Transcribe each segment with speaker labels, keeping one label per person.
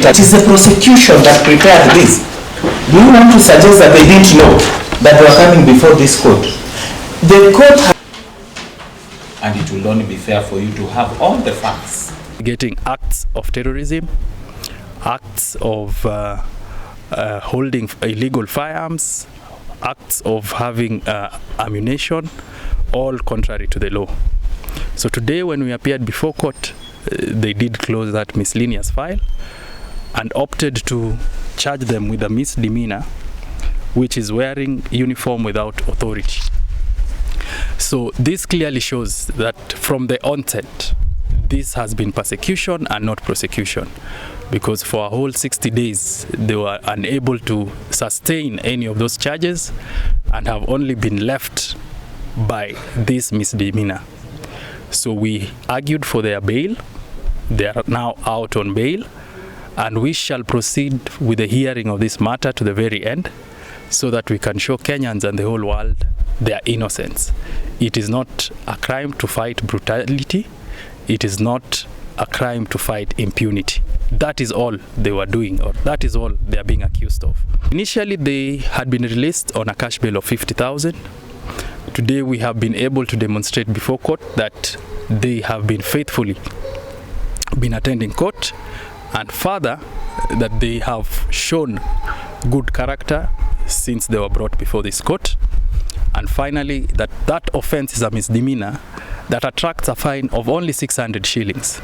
Speaker 1: It is the prosecution that prepared this. Do you want to suggest that they didn't know that they were coming before this court? The court, and it will only be fair for you to have all the facts.
Speaker 2: Getting acts of terrorism, acts of holding illegal firearms, acts of having ammunition, all contrary to the law. So today when we appeared before court, they did close that miscellaneous file and opted to charge them with a misdemeanor, which is wearing uniform without authority. So this clearly shows that from the onset, this has been persecution and not prosecution, because for a whole 60 days, they were unable to sustain any of those charges and have only been left by this misdemeanor. So we argued for their bail. They are now out on bail, and we shall proceed with the hearing of this matter to the very end so that we can show Kenyans and the whole world their innocence. It is not a crime to fight brutality. It is not a crime to fight impunity. That is all they were doing, or that is all they are being accused of. Initially, they had been released on a cash bail of 50,000. Today, we have been able to demonstrate before court that they have been faithfully attending court, and further, that they have shown good character since they were brought before this court. And finally, that offense is a misdemeanor that attracts a fine of only 600 shillings.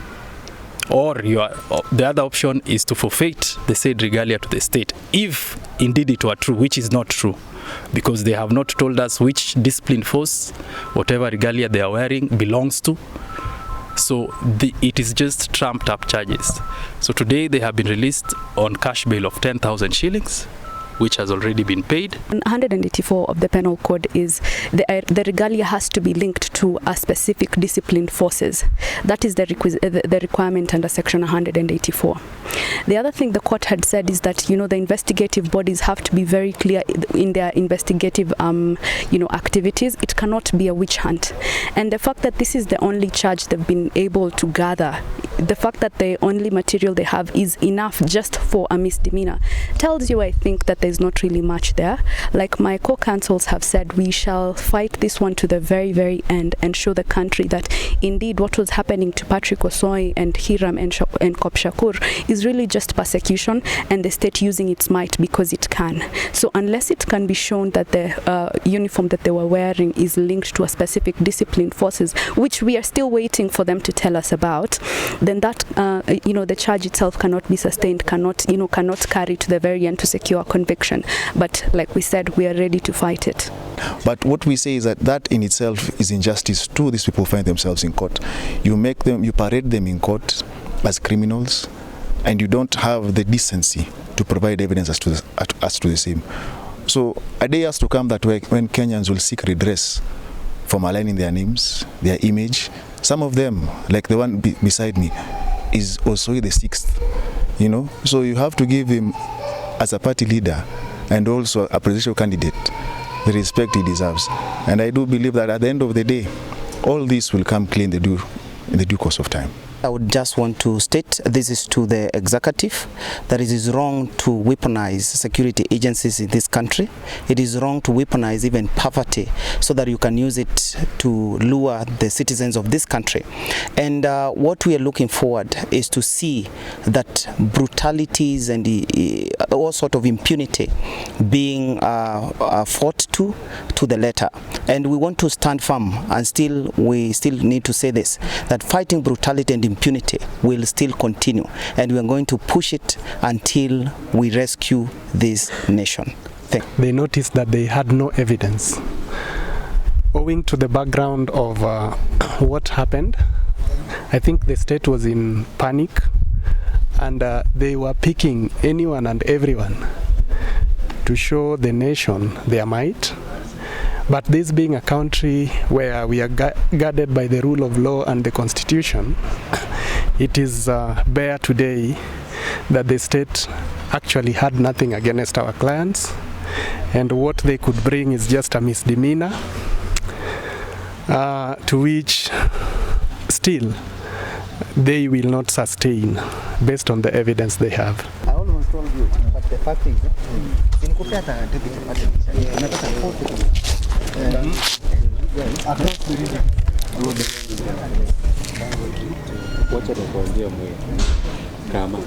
Speaker 2: Or the other option is to forfeit the said regalia to the state, if indeed it were true, which is not true, because they have not told us which discipline force whatever regalia they are wearing belongs to. So it is just trumped up charges. So today they have been released on cash bail of 10,000 shillings, which has already been paid.
Speaker 3: 184 of the Penal Code is the regalia has to be linked to a specific disciplined forces. That is the requirement under section 184. The other thing the court had said is that, you know, the investigative bodies have to be very clear in their investigative activities. It cannot be a witch hunt. And the fact that this is the only charge they've been able to gather, the fact that the only material they have is enough just for a misdemeanor, tells you, I think, that there's not really much there. Like my co-counsels have said, we shall fight this one to the very, very end and show the country that indeed what was happening to Patrick Osoi and Hiram and Shakur is really just persecution, and the state using its might because it can. So unless it can be shown that the uniform that they were wearing is linked to a specific disciplined forces, which we are still waiting for them to tell us about, then that the charge itself cannot be sustained, cannot carry to the very end to secure a conviction. But like we said, we are ready to fight it.
Speaker 4: But what we say is that in itself is injustice to these people who find themselves in court. You parade them in court as criminals, and you don't have the decency to provide evidence as to the same. So a day has to come that when Kenyans will seek redress for maligning their names, their image. Some of them, like the one beside me, is Osoi the 6th. So you have to give him, as a party leader and also a presidential candidate, the respect he deserves. And I do believe that at the end of the day, all this will come clear in the due course of time.
Speaker 5: I would just want to state this is to the executive that it is wrong to weaponize security agencies in this country. It is wrong to weaponize even poverty so that you can use it to lure the citizens of this country. And what we are looking forward is to see that brutalities and all sort of impunity being fought to the letter. And we want to stand firm, and we still need to say this, that fighting brutality and impunity will still continue, and we are going to push it until we rescue this nation.
Speaker 6: They noticed that they had no evidence. Owing to the background of what happened, I think the state was in panic, and they were picking anyone and everyone to show the nation their might. But this being a country where we are guarded by the rule of law and the constitution, it is bare today that the state actually had nothing against our clients, and what they could bring is just a misdemeanor, to which still they will not sustain based on the evidence they have.
Speaker 5: I almost told you, but the fact is,
Speaker 7: Kama